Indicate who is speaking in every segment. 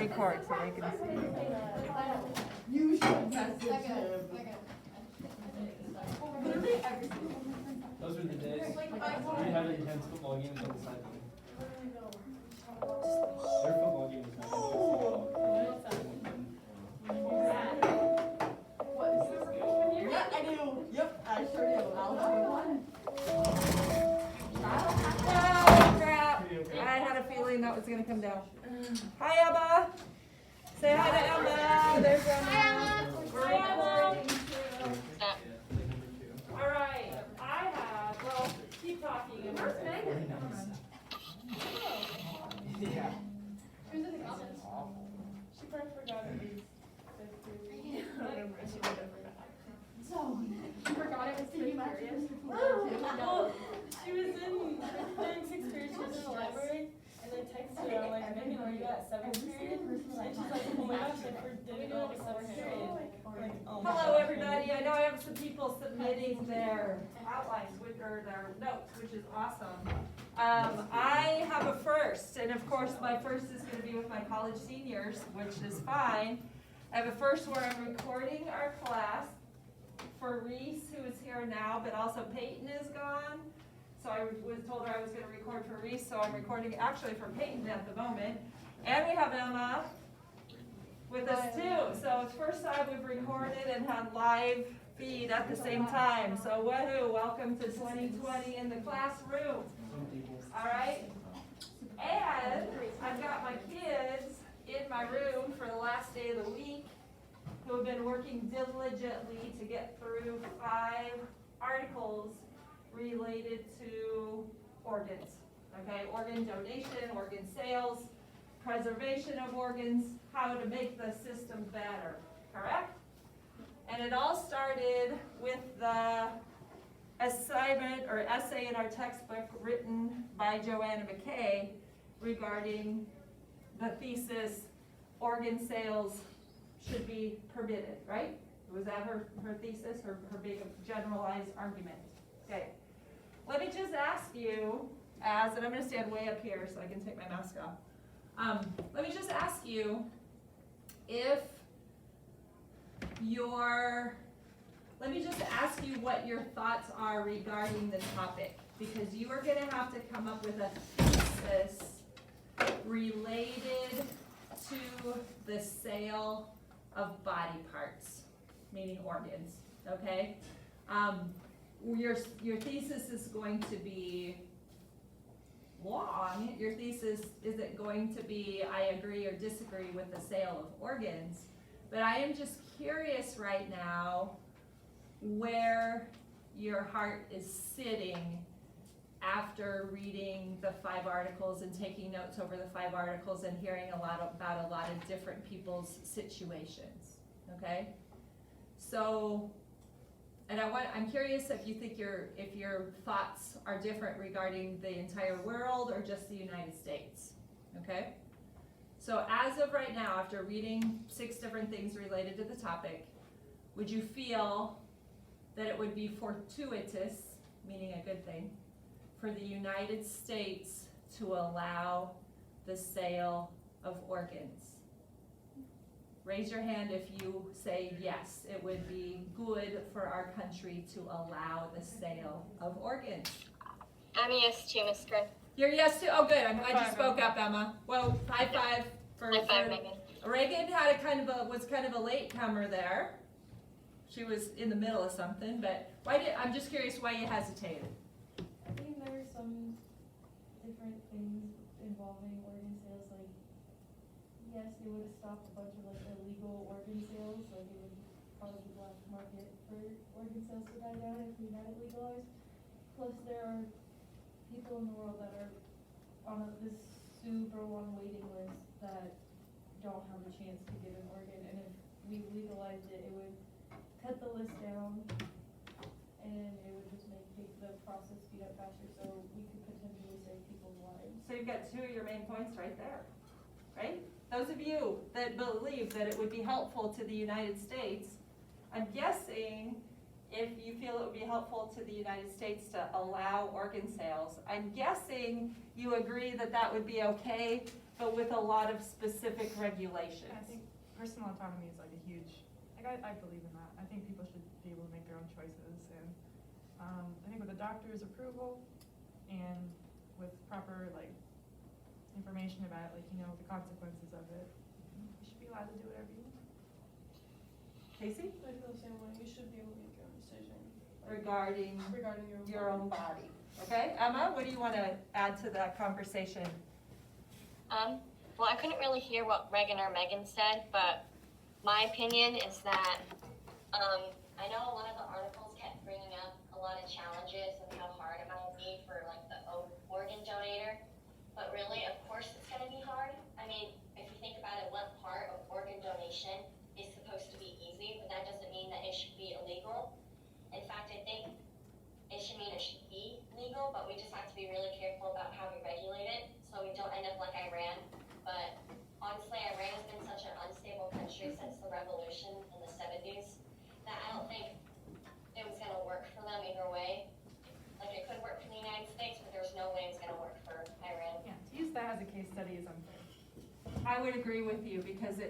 Speaker 1: record so they can see.
Speaker 2: You should message him.
Speaker 3: Those were the days. We had intense football games on the sideline. Their football game was
Speaker 2: Yeah, I do. Yep, I sure do. I'll have one.
Speaker 1: Oh, crap. I had a feeling that was going to come down. Hi, Emma. Say hi to Emma. There's Emma. We're recording too. All right. I have, well, keep talking. Where's Megan?
Speaker 3: Yeah.
Speaker 4: Who's in the comments? She probably forgot it was So, she forgot it was fifth period. Well, she was during sixth period, she was in the library, and I texted her, I'm like, Megan, are you at seventh period? And she's like, oh my gosh, I didn't know it was seventh period. Like, oh my
Speaker 1: Hello,
Speaker 4: gosh.
Speaker 1: everybody. I know I have some people submitting their outlines or their notes, which is awesome. I have a first, and of course, my first is going to be with my college seniors, which is fine. I have a first where I'm recording our class for Reece, who is here now, but also Peyton is gone. So I was told her I was going to record for Reece, so I'm recording actually for Peyton at the moment. And we have Emma with us too. So it's the first time we've recorded and had live feed at the same time. So woohoo, welcome to 2020 in the classroom. All right? And I've got my kids in my room for the last day of the week who have been working diligently to get through 5 articles related to organs. Okay, organ donation, organ sales, preservation of organs, how to make the system better, correct? And it all started with the assignment or essay in our textbook written by Joanna McKay regarding the thesis, organ sales should be permitted, right? Was that her thesis, her big generalized argument? Okay. Let me just ask you, and I'm going to stand way up here so I can take my mask off. Let me just ask you let me just ask you what your thoughts are regarding the topic, because you are going to have to come up with a thesis related to the sale of body parts, meaning organs, okay? Your thesis is going to be long. Your thesis isn't going to be, I agree or disagree with the sale of organs, but I am just curious right now where your heart is sitting after reading the 5 articles and taking notes over the 5 articles and hearing about a lot of different people's situations, okay? So, and I'm curious if you think if your thoughts are different regarding the entire world or just the United States, okay? So as of right now, after reading 6 different things related to the topic, would you feel that it would be fortuitous, meaning a good thing, for the United States to allow the sale of organs? Raise your hand if you say yes, it would be good for our country to allow the sale of organs.
Speaker 5: I'm a yes too, Miss Griff.
Speaker 1: You're yes to, oh good, I'm glad you spoke up, Emma. Well, high five for
Speaker 5: Megan.
Speaker 1: Reagan had was kind of a latecomer there. She was in the middle of something, but I'm just curious why you hesitated.
Speaker 4: I think there are some different things involving organ sales, like, yes, it would stop a bunch of like illegal organ sales, like it would cause the black market for organ sales to die down if we had it legalized. Plus there are people in the world that are on this super long waiting list that don't have a chance to get an organ, and if we legalized it, it would cut the list down and it would just make the process speed up faster, so we could potentially save people's lives.
Speaker 1: So you've got 2 of your main points right there, right? Those of you that believe that it would be helpful to the United States, I'm guessing if you feel it would be helpful to the United States to allow organ sales, I'm guessing you agree that that would be okay but with a lot of specific regulations.
Speaker 6: I think personal autonomy is like a huge, like I believe in that. I think people should be able to make their own choices, and I think with a doctor's approval and with proper like information about like the consequences of it, you should be allowed to do whatever you want.
Speaker 1: Casey?
Speaker 2: I feel the same way. You should be able to make your own decision.
Speaker 1: Regarding
Speaker 2: Regarding
Speaker 1: your own body. Okay, Emma, what do you want to add to that conversation?
Speaker 5: Well, I couldn't really hear what Reagan or Megan said, but my opinion is that I know a lot of the articles kept bringing up a lot of challenges and how hard it might be for like the organ donator, but really, of course, it's going to be hard. I mean, if you think about it, what part of organ donation is supposed to be easy, but that doesn't mean that it should be illegal. In fact, I think it should mean it should be legal, but we just have to be really careful about how we regulate it, so we don't end up like Iran. But honestly, Iran has been such an unstable country since the revolution in the 70s that I don't think it was going to work for them either way. Like, it could work for the United States, but there's no way it's going to work for Iran.
Speaker 6: Yeah, to use that as a case study is unfair.
Speaker 1: I would agree with you because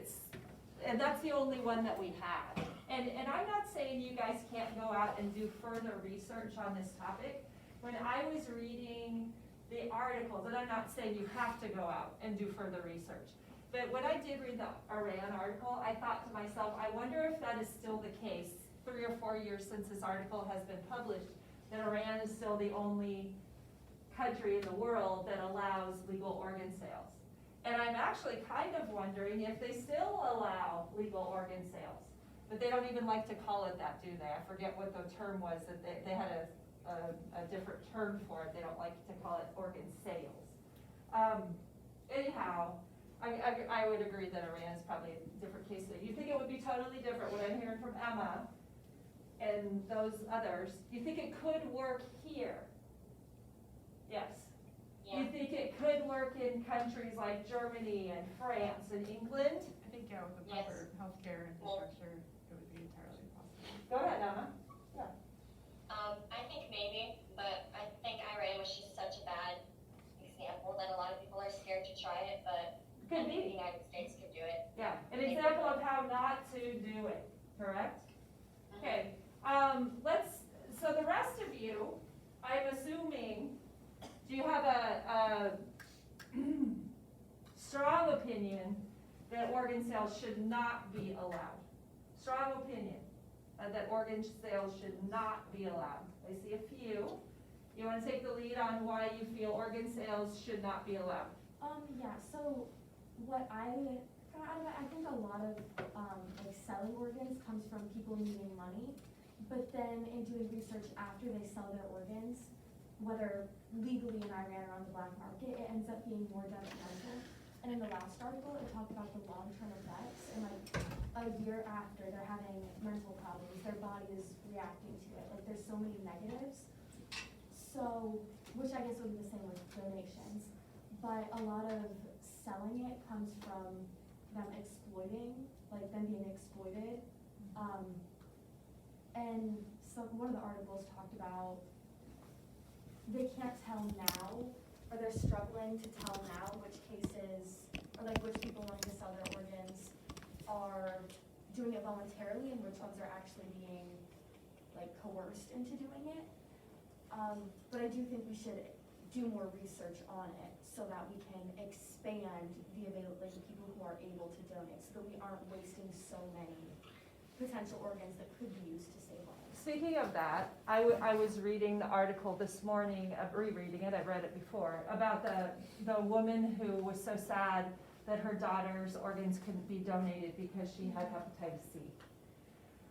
Speaker 1: and that's the only one that we had. And I'm not saying you guys can't go out and do further research on this topic. When I was reading the articles, and I'm not saying you have to go out and do further research, but when I did read the Iran article, I thought to myself, I wonder if that is still the case 3 or 4 years since this article has been published, that Iran is still the only country in the world that allows legal organ sales. And I'm actually kind of wondering if they still allow legal organ sales. But they don't even like to call it that, do they? I forget what the term was, that they had a different term for it. They don't like to call it organ sales. Anyhow, I would agree that Iran is probably a different case. You think it would be totally different, what I'm hearing from Emma and those others. You think it could work here? Yes.
Speaker 5: Yeah.
Speaker 1: You think it could work in countries like Germany and France and England?
Speaker 6: I think, yeah, with the
Speaker 5: Yes.
Speaker 6: proper healthcare infrastructure, it would be entirely possible.
Speaker 1: Go ahead, Emma.
Speaker 5: I think maybe, but I think Iran was just such a bad example that a lot of people are scared to try it, but I
Speaker 1: Could
Speaker 5: think the
Speaker 1: be.
Speaker 5: United States could do it.
Speaker 1: Yeah, an example of how not to do it, correct? Okay, so the rest of you, I'm assuming, do you have a strong opinion that organ sales should not be allowed? Strong opinion that organ sales should not be allowed. I see a few. You want to take the lead on why you feel organ sales should not be allowed?
Speaker 4: Yeah, so what I got out of it, I think a lot of, like selling organs comes from people needing money, but then in doing research after they sell their organs, whether legally in Iran or on the black market, it ends up being more detrimental. And in the last article, it talked about the long-term effects, and like a year after they're having mental problems, their body is reacting to it. Like there's so many negatives. So, which I guess would be the same with donations, but a lot of selling it comes from them exploiting, like them being exploited. And one of the articles talked about they can't tell now, or they're struggling to tell now which cases, or like which people wanting to sell their organs are doing it voluntarily and which ones are actually being like coerced into doing it. But I do think we should do more research on it so that we can expand the people who are able to donate, so that we aren't wasting so many potential organs that could be used to save lives.
Speaker 1: Speaking of that, I was reading the article this morning, rereading it, I've read it before, about the woman who was so sad that her daughter's organs couldn't be donated because she had hepatitis C.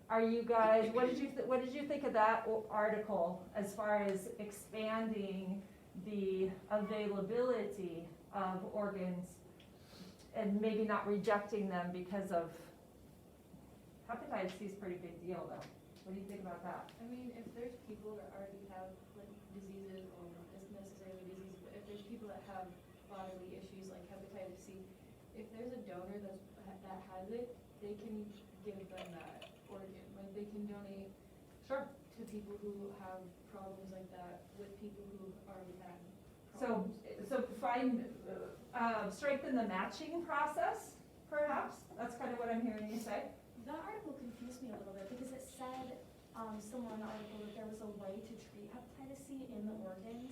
Speaker 1: Are you guys, what did you think of that article as far as expanding the availability of organs and maybe not rejecting them because of hepatitis C is a pretty big deal though. What do you think about that?
Speaker 7: I mean, if there's people that already have like diseases, or not necessarily diseases, but if there's people that have bodily issues like hepatitis C, if there's a donor that has it, they can give them that organ. Like they can donate
Speaker 1: Sure.
Speaker 7: to people who have problems like that with people who already had
Speaker 1: So
Speaker 7: problems.
Speaker 1: find, strengthen the matching process, perhaps? That's kind of what I'm hearing you say.
Speaker 7: That article confused me a little bit because it said, somewhere in the article that there was a way to treat hepatitis C in the organs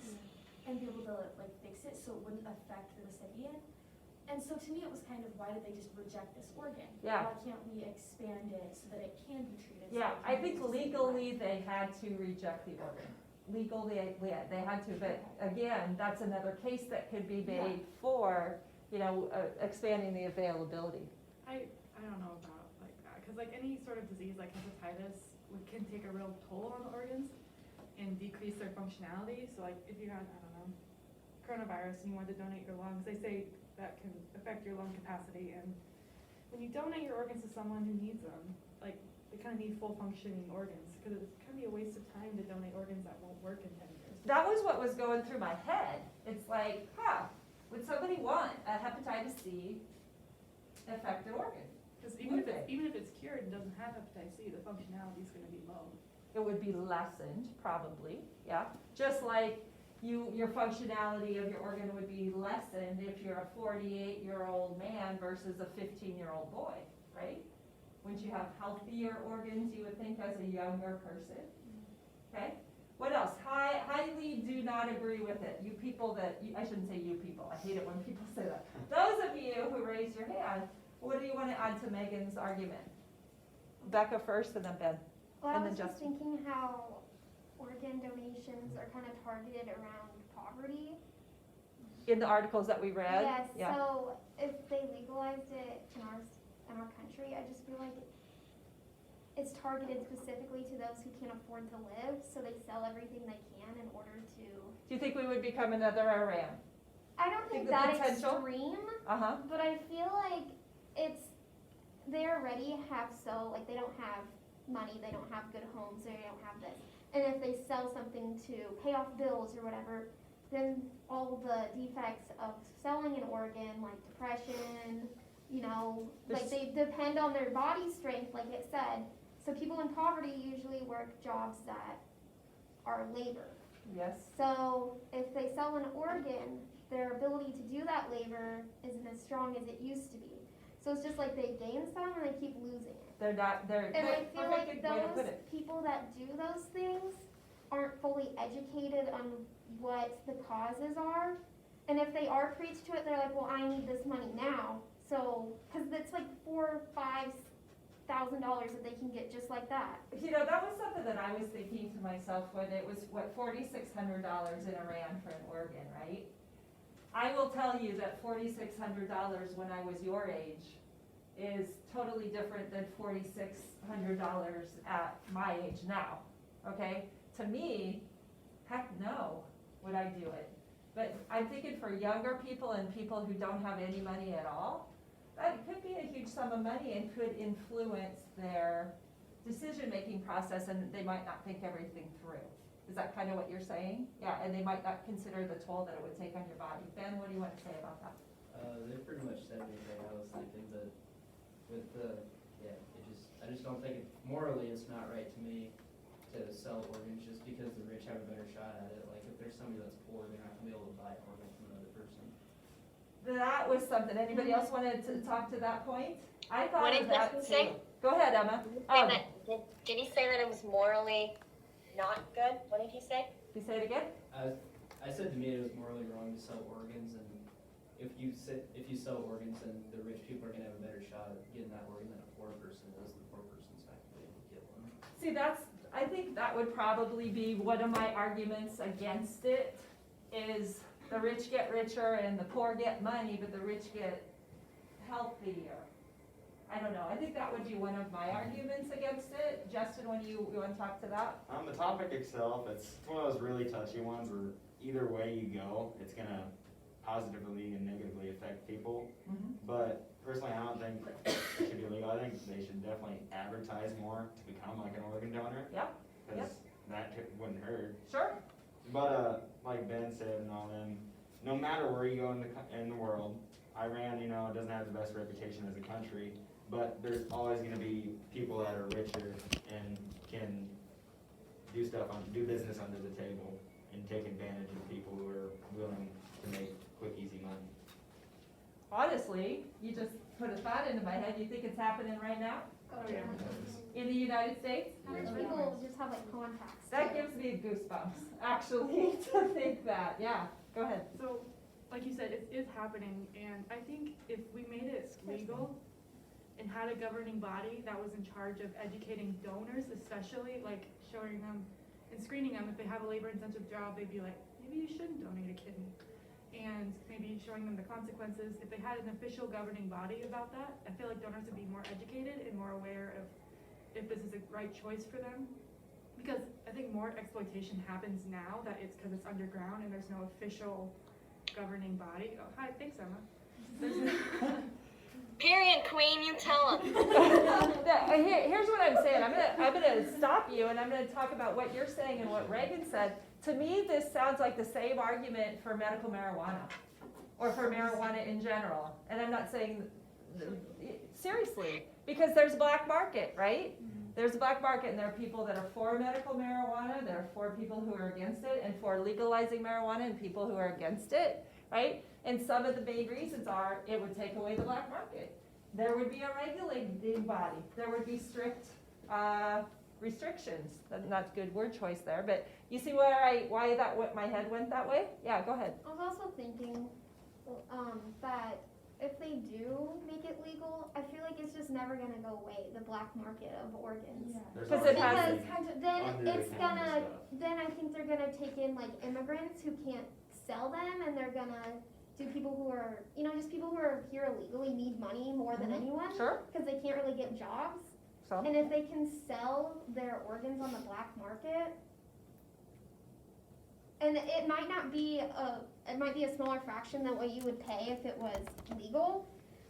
Speaker 7: and be able to like fix it so it wouldn't affect the recipient. And so to me it was kind of, why did they just reject this organ?
Speaker 1: Yeah.
Speaker 7: Why can't we expand it so that it can be treated? so
Speaker 1: Yeah,
Speaker 7: it
Speaker 1: I
Speaker 7: can be
Speaker 1: think
Speaker 7: used to
Speaker 1: legally
Speaker 7: survive?
Speaker 1: they had to reject the organ. Legally, yeah, they had to, but again, that's another case that could be made for, expanding the availability.
Speaker 6: I don't know about like that, cause like any sort of disease like hepatitis can take a real toll on the organs and decrease their functionality. So like if you had, I don't know, coronavirus and you wanted to donate your lungs, they say that can affect your lung capacity. And when you donate your organs to someone who needs them, like they kind of need full functioning organs, because it's kind of be a waste of time to donate organs that won't work in 10 years.
Speaker 1: That was what was going through my head. It's like, would somebody want a hepatitis C affected organ?
Speaker 6: Because
Speaker 1: Would they?
Speaker 6: even if it's cured and doesn't have hepatitis C, the functionality is going to be low.
Speaker 1: It would be lessened, probably, yeah. Just like your functionality of your organ would be lessened if you're a 48-year-old man versus a 15-year-old boy, right? Wouldn't you have healthier organs, you would think, as a younger person? Okay? What else? Highly do not agree with it. You people that, I shouldn't say you people, I hate it when people say that. Those of you who raised your hand, what do you want to add to Megan's argument? Becca first and then Ben.
Speaker 8: Well, I
Speaker 1: And then
Speaker 8: was just
Speaker 1: Justin.
Speaker 8: thinking how organ donations are kind of targeted around poverty.
Speaker 1: In the articles that we read?
Speaker 8: Yes,
Speaker 1: Yeah.
Speaker 8: so if they legalized it in our country, I just feel like it's targeted specifically to those who can't afford to live, so they sell everything they can in order to.
Speaker 1: Do you think we would become another Iran?
Speaker 8: I don't
Speaker 1: Think
Speaker 8: think
Speaker 1: the
Speaker 8: that
Speaker 1: potential?
Speaker 8: extreme,
Speaker 1: Uh-huh.
Speaker 8: but I feel like they already have they don't have money, they don't have good homes, they don't have this. And if they sell something to pay off bills or whatever, then all the defects of selling an organ, like depression, like they depend on their body strength, like it said. So people in poverty usually work jobs that are labor.
Speaker 1: Yes.
Speaker 8: So if they sell an organ, their ability to do that labor isn't as strong as it used to be. So it's just like they gain some and they keep losing it.
Speaker 1: They're
Speaker 8: And I feel like
Speaker 1: perfect way to put
Speaker 8: those
Speaker 1: it.
Speaker 8: people that do those things aren't fully educated on what the causes are. And if they are preached to it, they're like, well, I need this money now. So, because it's like $4,000 or $5,000 that they can get just like that.
Speaker 1: That was something that I was thinking to myself when it was, $4,600 in Iran for an organ, right? I will tell you that $4,600 when I was your age is totally different than $4,600 at my age now, okay? To me, heck no, would I do it. But I'm thinking for younger people and people who don't have any money at all, that could be a huge sum of money and could influence their decision-making process, and they might not think everything through. Is that kind of what you're saying? Yeah, and they might not consider the toll that it would take on your body. Ben, what do you want to say about that?
Speaker 3: They pretty much said everything I was thinking, but with I just don't think morally it's not right to me to sell organs just because the rich have a better shot at it. Like if there's somebody that's poor, they're not gonna be able to buy an organ from another person.
Speaker 1: That was something. Anybody else wanted to talk to that point? I thought
Speaker 5: What
Speaker 1: of
Speaker 5: did
Speaker 1: that
Speaker 5: Justin
Speaker 1: too.
Speaker 5: say?
Speaker 1: Go ahead, Emma.
Speaker 5: Did he say that it was morally not good? What did he say?
Speaker 1: Can you say it again?
Speaker 3: I said to me it was morally wrong to sell organs, and if you sell organs, then the rich people are gonna have a better shot at getting that organ than a poor person is. The poor person's not gonna be able to get one.
Speaker 1: See, I think that would probably be one of my arguments against it, is the rich get richer and the poor get money, but the rich get healthier. I don't know. I think that would be one of my arguments against it. Justin, when you want to talk to that?
Speaker 9: On the topic itself, it's one of those really touchy ones where either way you go, it's gonna positively and negatively affect people.
Speaker 1: Mm-hmm.
Speaker 9: But personally, I don't think it should be legal. I think they should definitely advertise more to become like an organ donor.
Speaker 1: Yep.
Speaker 9: Because that wouldn't hurt.
Speaker 1: Sure.
Speaker 9: But like Ben said and all them, no matter where you go in the world, Iran, doesn't have the best reputation as a country. But there's always going to be people that are richer and can do business under the table and take advantage of people who are willing to make quick, easy money.
Speaker 1: honestly, you just put a thought into my head, you think it's happening right now
Speaker 6: Oh, yeah.
Speaker 1: in the United States?
Speaker 8: How much people just have like contacts?
Speaker 1: That gives me goosebumps, actually, to think that, yeah, go ahead.
Speaker 6: So, like you said, it is happening, and I think if we made it legal and had a governing body that was in charge of educating donors, especially, like showing them and screening them, if they have a labor-intensive job, they'd be like, maybe you shouldn't donate a kidney. And maybe showing them the consequences. If they had an official governing body about that, I feel like donors would be more educated and more aware of if this is a right choice for them. Because I think more exploitation happens now that it's because it's underground and there's no official governing body. Oh, hi, thanks, Emma. There's
Speaker 5: Period, queen, you tell them.
Speaker 1: Here's what I'm saying, I'm gonna stop you and I'm gonna talk about what you're saying and what Reagan said. To me, this sounds like the same argument for medical marijuana, or for marijuana in general. And I'm not saying, seriously, because there's a black market, right? There's a black market, and there are people that are for medical marijuana, there are for people who are against it, and for legalizing marijuana and people who are against it, right? And some of the main reasons are it would take away the black market. There would be a regulating body. There would be strict restrictions. Not good word choice there, but you see why my head went that way? Yeah, go ahead.
Speaker 8: I was also thinking that if they do make it legal, I feel like it's just never gonna go away, the black market of organs.
Speaker 9: There's
Speaker 1: Because
Speaker 9: already
Speaker 1: it has-
Speaker 8: Because then
Speaker 9: under
Speaker 8: it's
Speaker 9: the counter
Speaker 8: gonna,
Speaker 9: stuff.
Speaker 8: then I think they're gonna take in like immigrants who can't sell them, and they're gonna do people who are, just people who are here illegally need money more than
Speaker 1: Mhm.
Speaker 8: anyone,
Speaker 1: Sure,
Speaker 8: because they can't really get jobs.
Speaker 1: so,
Speaker 8: And if they can sell their organs on the black market, and it might not be it might be a smaller fraction than what you would pay if it was legal,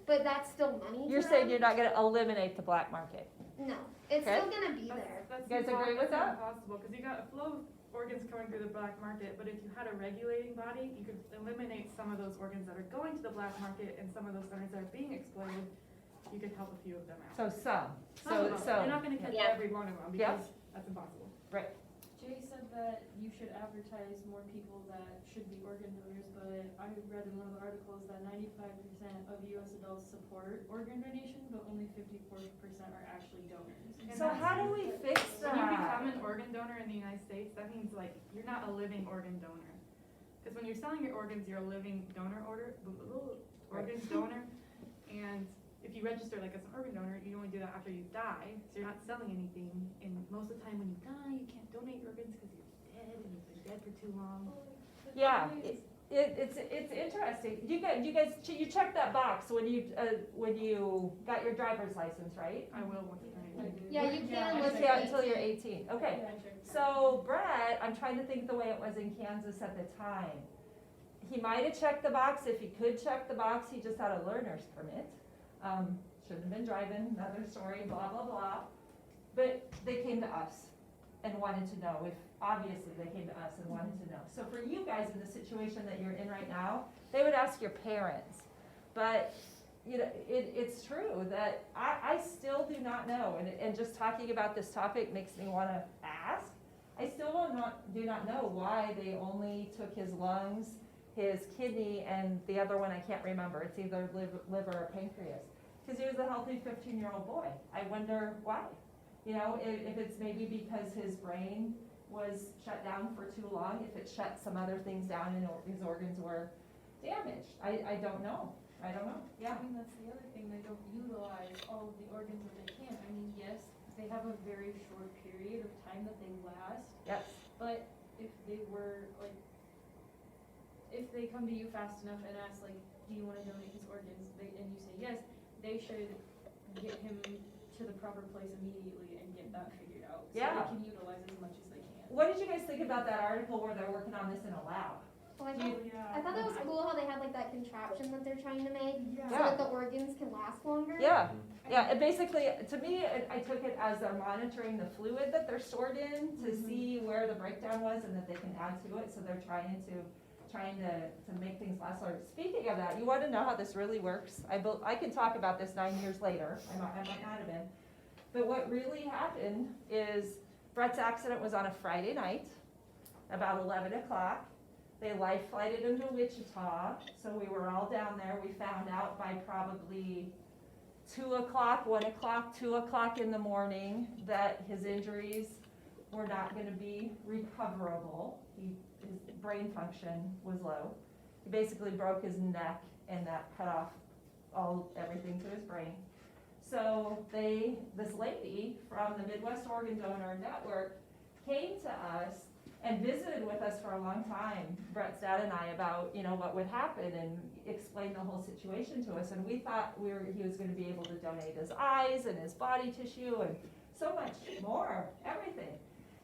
Speaker 8: but that's still money.
Speaker 1: you're
Speaker 8: to
Speaker 1: saying
Speaker 8: them.
Speaker 1: you're not gonna eliminate the black market?
Speaker 8: No, it's
Speaker 1: Okay.
Speaker 8: still gonna be there.
Speaker 6: That's
Speaker 1: You guys agree with that?
Speaker 6: impossible, because you got a flow of organs coming through the black market, but if you had a regulating body, you could eliminate some of those organs that are going to the black market, and some of those organs that are being exploited, you could help a few of them out.
Speaker 1: So some,
Speaker 6: Some of them. You're not gonna catch
Speaker 5: Yeah.
Speaker 6: every one of them,
Speaker 1: Yeah.
Speaker 6: because that's impossible.
Speaker 7: Jay said that you should advertise more people that should be organ donors, but I read in one of the articles that 95% of US adults support organ donation, but only 54% are actually donors.
Speaker 6: And
Speaker 1: so how do we fix
Speaker 6: When you become
Speaker 1: that?
Speaker 6: an organ donor in the United States, that means like you're not a living organ donor. Because when you're selling your organs, you're a living organs donor. And if you register like as an organ donor, you only do that after you die, so you're not selling anything. And most of the time when you die, you can't donate organs because you're dead and you've been dead for too long.
Speaker 1: Yeah, it's interesting. You guys, you checked that box when you got your driver's license, right?
Speaker 6: I will once I
Speaker 8: Yeah, you can
Speaker 1: Let's
Speaker 8: once
Speaker 1: see,
Speaker 8: you're
Speaker 1: until
Speaker 8: 18.
Speaker 1: you're 18, okay.
Speaker 7: Yeah, I checked.
Speaker 1: So Brett, I'm trying to think the way it was in Kansas at the time. He might have checked the box. If he could check the box, he just had a learner's permit. Shouldn't have been driving, another story, blah, blah, blah. But they came to us and wanted to know obviously they came to us and wanted to know. So for you guys in the situation that you're in right now, they would ask your parents. But, it's true that I still do not know, and just talking about this topic makes me wanna ask. I still do not know why they only took his lungs, his kidney, and the other one I can't remember. It's either liver or pancreas. Because he was a healthy 15-year-old boy. I wonder why. If it's maybe because his brain was shut down for too long, if it shut some other things down and his organs were damaged. I don't know. Yeah.
Speaker 7: I mean, that's the other thing, they don't utilize all of the organs that they can. I mean, yes, they have a very short period of time that they last,
Speaker 1: Yes.
Speaker 7: but if they were, if they come to you fast enough and ask, do you wanna donate his organs, and you say yes, they should get him to the proper place immediately and get that figured out. So
Speaker 1: Yeah.
Speaker 7: they can utilize as much as they can.
Speaker 1: What did you guys think about that article where they're working on this in a lab?
Speaker 8: Well,
Speaker 6: Yeah.
Speaker 8: I thought that was cool how they had like that contraption that they're trying to make so
Speaker 1: Yeah.
Speaker 8: that the organs can last longer.
Speaker 1: Yeah. Yeah, and basically, to me, I took it as they're monitoring the fluid that they're stored in to see where the breakdown was and that they can add to it, so they're trying to make things last longer. Speaking of that, you wanna know how this really works? I can talk about this 9 years later, I might not have been. But what really happened is Brett's accident was on a Friday night, about 11 o'clock. They life flighted him to Wichita, so we were all down there. We found out by probably 2 o'clock, 1 o'clock, 2 o'clock in the morning that his injuries were not gonna be recoverable. His brain function was low. He basically broke his neck and that cut off everything to his brain. So this lady from the Midwest Organ Donor Network came to us and visited with us for a long time, Brett's dad and I, about, what would happen and explain the whole situation to us. And we thought he was gonna be able to donate his eyes and his body tissue and so much more, everything.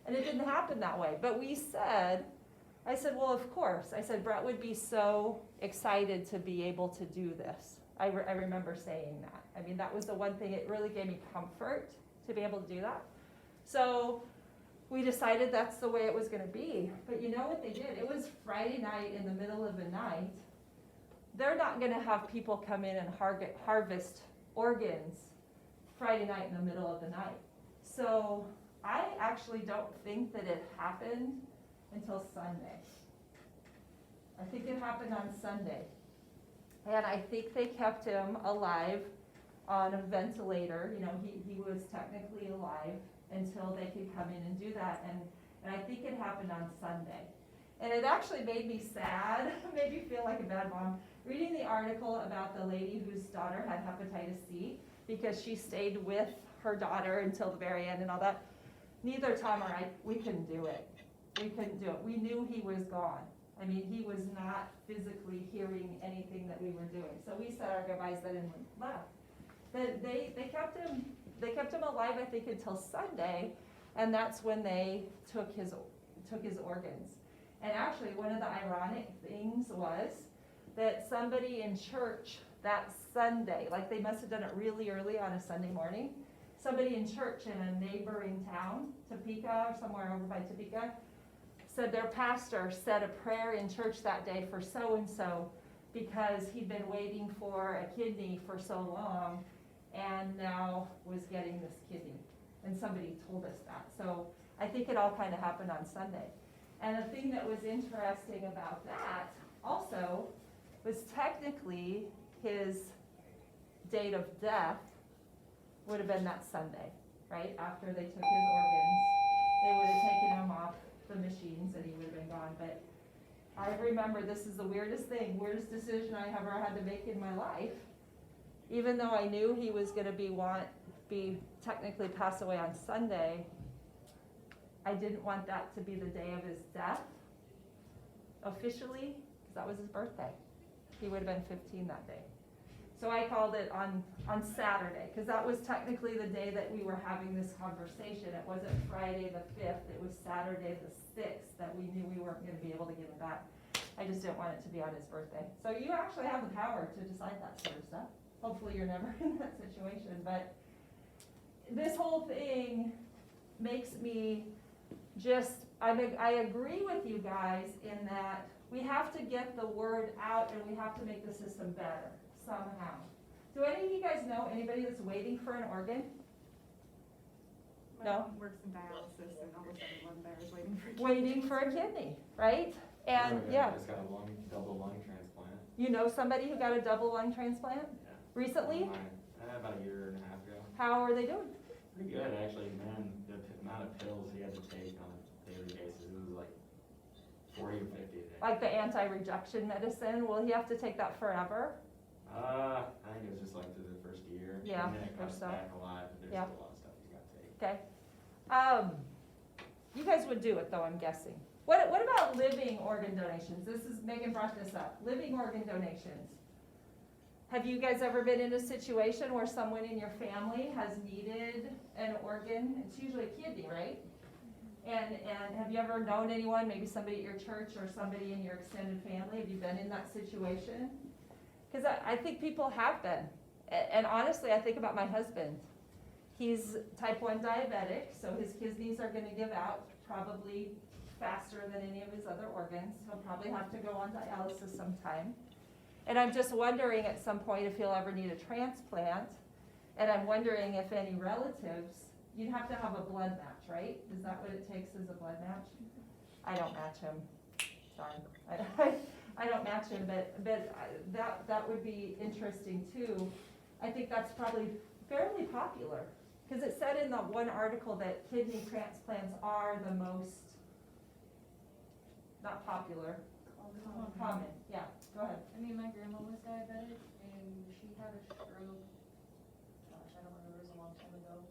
Speaker 1: And it didn't happen that way. But I said, well, of course. I said, Brett would be so excited to be able to do this. I remember saying that. I mean, that was the one thing, it really gave me comfort to be able to do that. So we decided that's the way it was gonna be. But you know what they did? It was Friday night in the middle of the night. They're not gonna have people come in and harvest organs Friday night in the middle of the night. So I actually don't think that it happened until Sunday. I think it happened on Sunday. And I think they kept him alive on a ventilator. He was technically alive until they could come in and do that. And I think it happened on Sunday. And it actually made me sad, made me feel like a bad mom, reading the article about the lady whose daughter had hepatitis C because she stayed with her daughter until the very end and all that. Neither Tom or I, we couldn't do it. We couldn't do it. We knew he was gone. I mean, he was not physically hearing anything that we were doing. So we said our goodbyes then and left. But they kept him alive, I think, until Sunday, and that's when they took his organs. And actually, one of the ironic things was that somebody in church that Sunday, like they must have done it really early on a Sunday morning, somebody in church in a neighboring town, Topeka, or somewhere over by Topeka, said their pastor said a prayer in church that day for so-and-so because he'd been waiting for a kidney for so long and now was getting this kidney. And somebody told us that. So I think it all kind of happened on Sunday. And the thing that was interesting about that also was technically his date of death would have been that Sunday, right? After they took his organs, they would have taken him off the machines and he would have been gone. But I remember this is the weirdest decision I ever had to make in my life. Even though I knew he was going to be technically pass away on Sunday, I didn't want that to be the day of his death officially, because that was his birthday. He would have been 15 that day. So I called it on Saturday, because that was technically the day that we were having this conversation. It wasn't Friday the 5th, it was Saturday the 6th that we knew we weren't going to be able to give him back. I just didn't want it to be on his birthday. So you actually have the power to decide that sort of stuff. Hopefully you're never in that situation, but this whole thing makes me I agree with you guys in that we have to get the word out and we have to make the system better somehow. Do any of you guys know anybody that's waiting for an organ?
Speaker 6: My
Speaker 1: No?
Speaker 6: mom works in dialysis and all of a sudden one there is waiting for a kidney.
Speaker 1: Waiting for a kidney, right? And
Speaker 9: Just got a double lung transplant.
Speaker 1: you know somebody who got a double lung transplant
Speaker 9: Yeah.
Speaker 1: recently?
Speaker 9: About a year and a half ago.
Speaker 1: How are they doing?
Speaker 9: Pretty good, actually, man. The amount of pills he had to take on a daily basis, it was like 40 or 50 a day.
Speaker 1: Like the anti-rejection medicine, will he have to take that forever?
Speaker 9: I think it was just like through the first year.
Speaker 1: Yeah,
Speaker 9: And then it
Speaker 1: or
Speaker 9: comes
Speaker 1: so.
Speaker 9: back a lot, but there's
Speaker 1: Yeah.
Speaker 9: still a lot of stuff he's got to take.
Speaker 1: Okay. You guys would do it though, I'm guessing. What about living organ donations? Megan brought this up. Living organ donations. Have you guys ever been in a situation where someone in your family has needed an organ? It's usually a kidney, right? And have you ever known anyone, maybe somebody at your church or somebody in your extended family? Have you been in that situation? Because I think people have been. And honestly, I think about my husband. He's type 1 diabetic, so his kidneys are going to give out probably faster than any of his other organs. He'll probably have to go on dialysis sometime. And I'm just wondering at some point if he'll ever need a transplant. And I'm wondering if any relatives, you'd have to have a blood match, right? Is that what it takes as a blood match? I don't match him. sorry. I don't match him, but that would be interesting too. I think that's probably fairly popular, because it said in the one article that kidney transplants are the most, not popular, common, yeah, go ahead.
Speaker 7: I mean, my grandma was diabetic and she had a stroke. Gosh, I don't remember, it was a long time ago.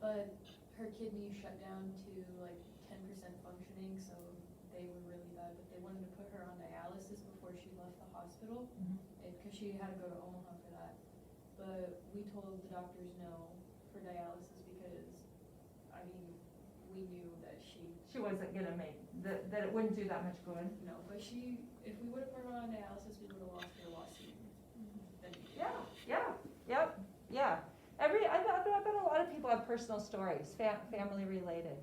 Speaker 7: But her kidney shut down to like 10% functioning, so they were really bad. But they wanted to put her on dialysis before she left the hospital, because she had to go to Omaha for that. But we told the doctors no for dialysis because, I mean, we knew that she
Speaker 1: wasn't gonna make, that it wouldn't do that much good.
Speaker 7: no, but if we would have put her on dialysis, we would have lost her a lot sooner. than we did.
Speaker 1: Yeah. I bet a lot of people have personal stories, family related.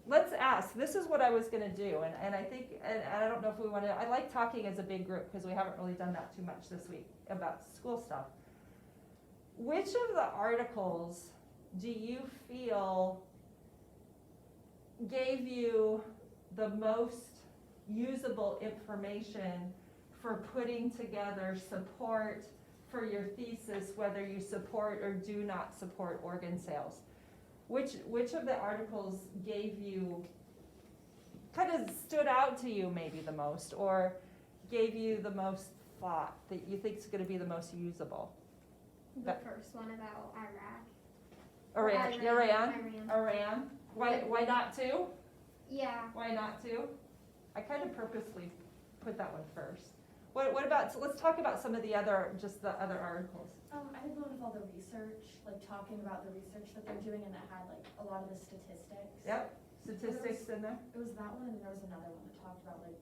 Speaker 1: Let's ask, this is what I was gonna do, and I think, and I don't know if we wanna, I like talking as a big group, because we haven't really done that too much this week about school stuff. Which of the articles do you feel gave you the most usable information for putting together support for your thesis, whether you support or do not support organ sales? Which of the articles gave you, kind of stood out to you maybe the most, or gave you the most thought that you think is going to be the most usable?
Speaker 8: The first one about Iraq.
Speaker 1: Iran. Why not two?
Speaker 8: Yeah.
Speaker 1: Why not two? I kind of purposely put that one first. What about, so let's talk about some of the other, just the other articles.
Speaker 10: I did one with all the research, like talking about the research that they're doing, and it had like a lot of the statistics.
Speaker 1: Yep, statistics in there.
Speaker 10: It was that one, and there was another one that talked about like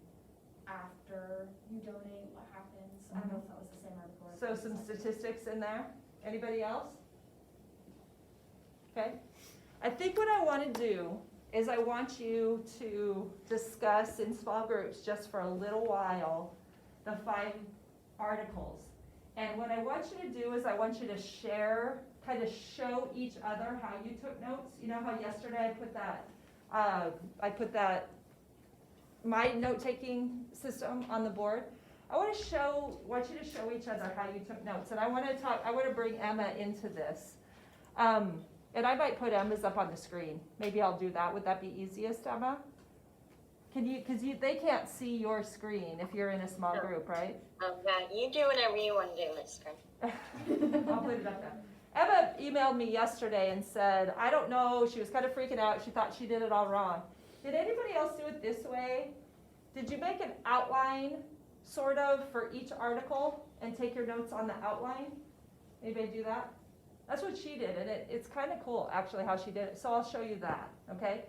Speaker 10: after you donate, what happens. I don't know if that was the same article. or if
Speaker 1: So
Speaker 10: it was
Speaker 1: some
Speaker 10: something.
Speaker 1: statistics in there. Anybody else? Okay. I think what I want to do is I want you to discuss in small groups just for a little while the 5 articles. And what I want you to do is I want you to share, kind of show each other how you took notes. You know how yesterday I put that my note-taking system on the board? I want you to show each other how you took notes. And I want to bring Emma into this. And I might put Emma's up on the screen. Maybe I'll do that. Would that be easiest, Emma? Can you, because they can't see your screen if you're in a small group, right?
Speaker 5: Yeah, you do whatever you want to do, Miss Scrum.
Speaker 1: I'll put it up there. Emma emailed me yesterday and said, I don't know, she was kind of freaking out. She thought she did it all wrong. Did anybody else do it this way? Did you make an outline, sort of, for each article and take your notes on the outline? Anybody do that? That's what she did, and it's kind of cool, actually, how she did it. So I'll show you that, okay?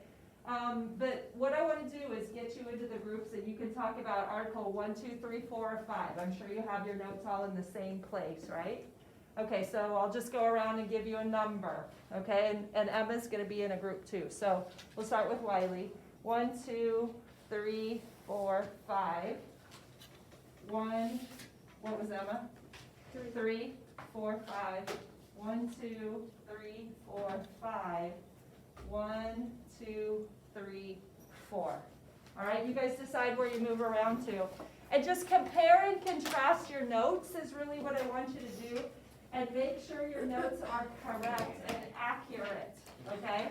Speaker 1: But what I want to do is get you into the groups, and you can talk about Article 1, 2, 3, 4, or 5. I'm sure you have your notes all in the same place, right? Okay, so I'll just go around and give you a number, okay? And Emma's going to be in a group too. So we'll start with Wiley. 1, 2, 3, 4, 5. 1, what was Emma? 3, 4, 5. 1, 2, 3, 4, 5. 1, 2, 3, 4. All right, you guys decide where you move around to. And just compare and contrast your notes is really what I want you to do. And make sure your notes are correct and accurate, okay?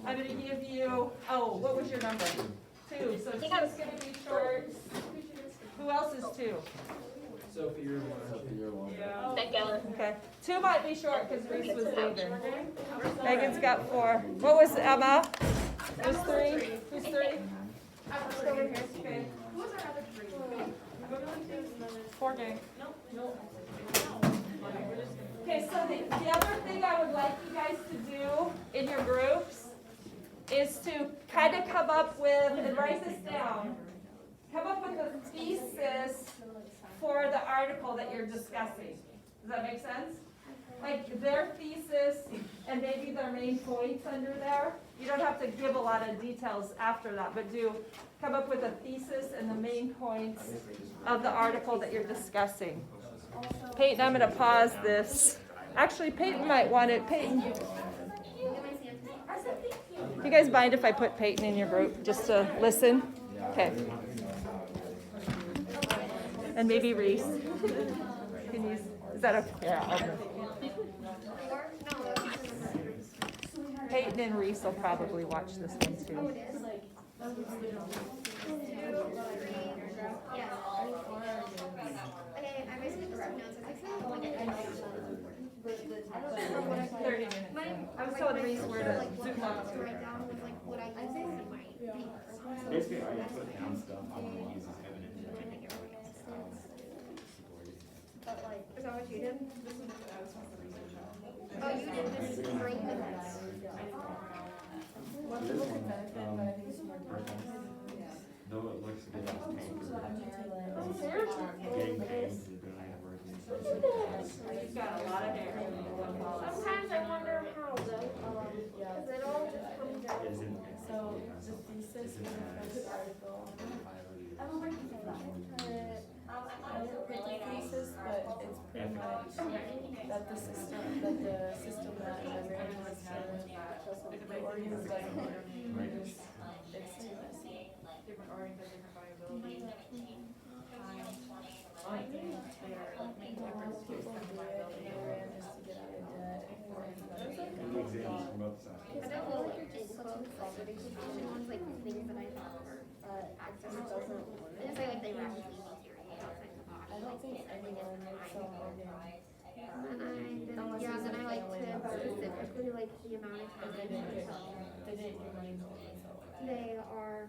Speaker 1: I'm going to give you, what was your number? 2. So 2 is going to be short. Who else is 2?
Speaker 3: Sophie, you're one.
Speaker 6: Yeah.
Speaker 5: Becca.
Speaker 1: Okay. 2 might be short because Reece was leaving. Megan's got 4. What was Emma? It was 3. Who's 3? Okay.
Speaker 10: Who was our other 3?
Speaker 6: 4 gang.
Speaker 1: Okay, so the other thing I would like you guys to do in your groups is to kind of come up with, and write this down, come up with a thesis for the article that you're discussing. Does that make sense? Like their thesis and maybe their main points under there. You don't have to give a lot of details after that, but come up with a thesis and the main points of the article that you're discussing. Peyton, I'm going to pause this. Actually, Peyton might want it. Peyton, you guys mind if I put Peyton in your group just to listen? Okay. And maybe Reece. Can you, is that okay? Yeah. Okay. Peyton and Reece will probably watch this one too.
Speaker 8: Okay, I basically just took notes. I was like,
Speaker 1: 30 minutes. I was telling Reece where to zoom out to.
Speaker 8: write down was like what I used in my papers.
Speaker 9: Basically, I put down stuff I want to use as evidence.
Speaker 8: But like, is that what you did? Oh, you did this great minutes.
Speaker 9: Though it looks good on paper, getting paid is really hard.
Speaker 1: You've got a lot of hair.
Speaker 8: Sometimes I wonder how though, because it all just comes out.
Speaker 9: Isn't it?
Speaker 2: So the thesis in the first article, I don't think it's that. I didn't put the thesis, but it's pretty much that the system that I ran was the organ is like, it's too messy.
Speaker 6: Different organs have different viability. I think they are making efforts to extend the viability.
Speaker 2: They ran just to get out of debt.
Speaker 9: The exams from both sides.
Speaker 8: I don't know, like, it's property education ones, like, things that I thought were, access doesn't, I just say like they rapidly deteriorate outside the body.
Speaker 2: I don't think anyone makes some organ.
Speaker 8: Yeah, then I like to specifically like the amount of time
Speaker 2: They didn't
Speaker 8: until
Speaker 2: give money to it, so.
Speaker 8: they are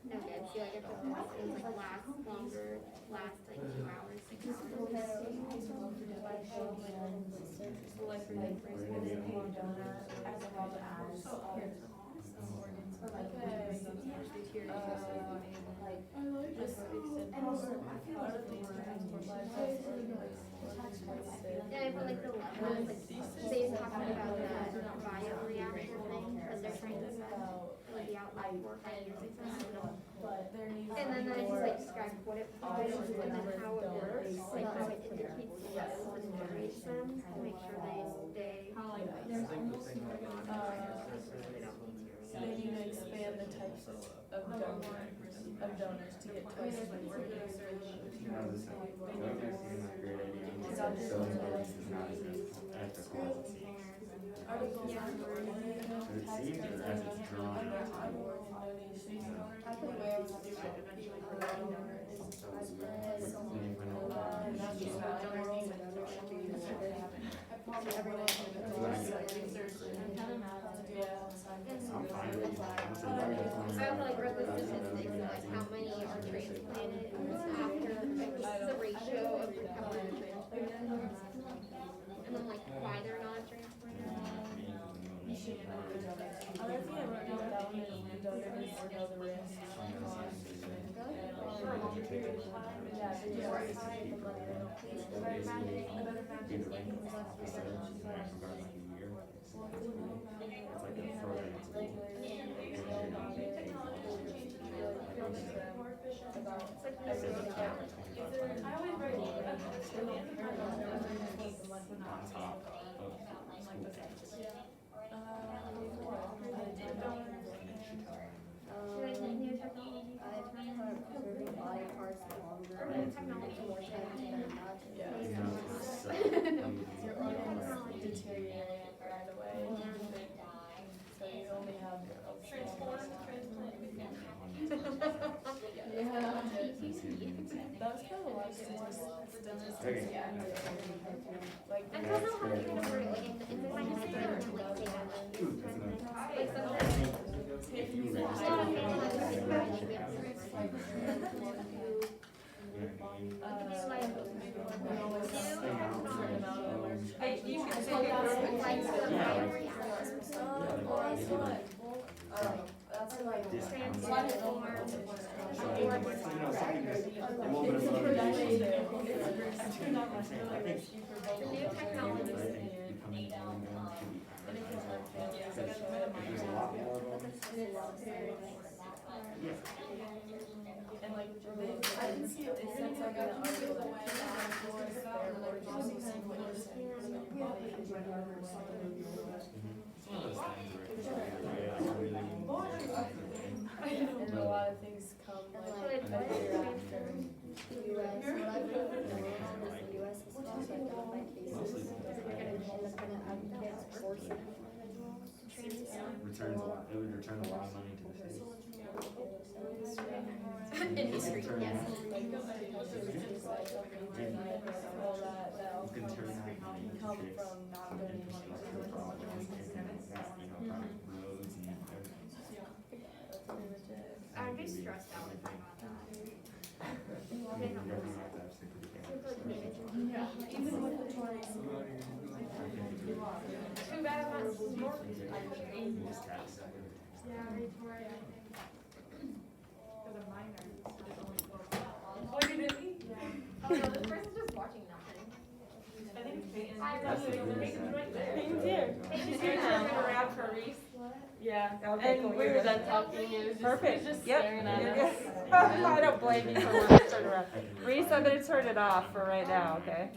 Speaker 8: noted. So like if the test is like last longer, last like 2 hours, 6 hours.
Speaker 2: So like for like donor as well as organs for like just
Speaker 8: Yeah, for like the levels, like they talking about the bioreactor thing that they're trying to like the outline 4 or 5 years ago.
Speaker 2: but there needs to
Speaker 8: And then
Speaker 2: be
Speaker 8: I just
Speaker 2: more
Speaker 8: like described what it provides and then how it works, like how it indicates the levels and generates them to make sure they stay.
Speaker 2: they need to expand the types of donors to get twice as many organs.
Speaker 9: I was just saying, that would seem like a great idea. So it's not as ethical as it seems. But it seems as it's drawn. I'm fine with it.
Speaker 8: I also like read the statistics of like how many are transplanted after, like this is a ratio of how many are transplanted. And then like why they're not transplanted.
Speaker 2: Other thing I wrote down that one is the donor needs to know the risk. For a long period of time, yeah, they just hide the money, they don't pay. The better match is like less percentage.
Speaker 7: I would write
Speaker 8: Like new technology. Or new technology.
Speaker 2: Your organs deteriorate right away. So you only have a Yeah. That's kind of a lot of statistics.
Speaker 9: Okay.
Speaker 2: Like,
Speaker 8: I don't know how you're gonna word it, like in my head, I don't like say that. Like sometimes.
Speaker 9: If you
Speaker 8: Yeah,
Speaker 9: register,
Speaker 8: like,
Speaker 9: you know what I mean?
Speaker 1: Hey, you can say
Speaker 8: Like the
Speaker 9: Yeah.
Speaker 8: bioreactor.
Speaker 2: that's like
Speaker 8: Transform. The new technology.
Speaker 2: And like, I didn't see it, since I got an article that and a lot of things come like a year after.
Speaker 9: returns a lot, it would return a lot of money to the city.
Speaker 8: Industry,
Speaker 9: Return
Speaker 8: yes.
Speaker 9: that.
Speaker 2: all that, that'll
Speaker 9: You can turn that money into
Speaker 2: come
Speaker 9: fix
Speaker 2: from not
Speaker 9: some
Speaker 2: donating.
Speaker 9: infrastructure projects, and that, roads and everything.
Speaker 2: That's pretty much it.
Speaker 10: I'd be stressed out if I got that.
Speaker 9: You're gonna have to have sympathy for
Speaker 10: Yeah, even with the toys. Too bad I'm not smart.
Speaker 9: Just tax.
Speaker 10: Yeah, Victoria, I think.
Speaker 6: For the minor, it's only 12.
Speaker 1: Oh, you didn't?
Speaker 10: Oh no, this person's just watching nothing.
Speaker 1: I think it's Peyton.
Speaker 9: That's the
Speaker 1: Peyton's right there.
Speaker 2: Peyton's here.
Speaker 1: She's here turning around for Reece.
Speaker 2: Yeah,
Speaker 1: Okay,
Speaker 2: and
Speaker 1: cool,
Speaker 2: we
Speaker 1: you're
Speaker 2: were
Speaker 1: good.
Speaker 2: done talking, it was just,
Speaker 1: Perfect.
Speaker 2: he was just
Speaker 1: Yep.
Speaker 2: staring at
Speaker 1: You're
Speaker 2: us.
Speaker 1: good. I don't blame you for wanting to turn around. Reece, I'm gonna turn it off for right now, okay?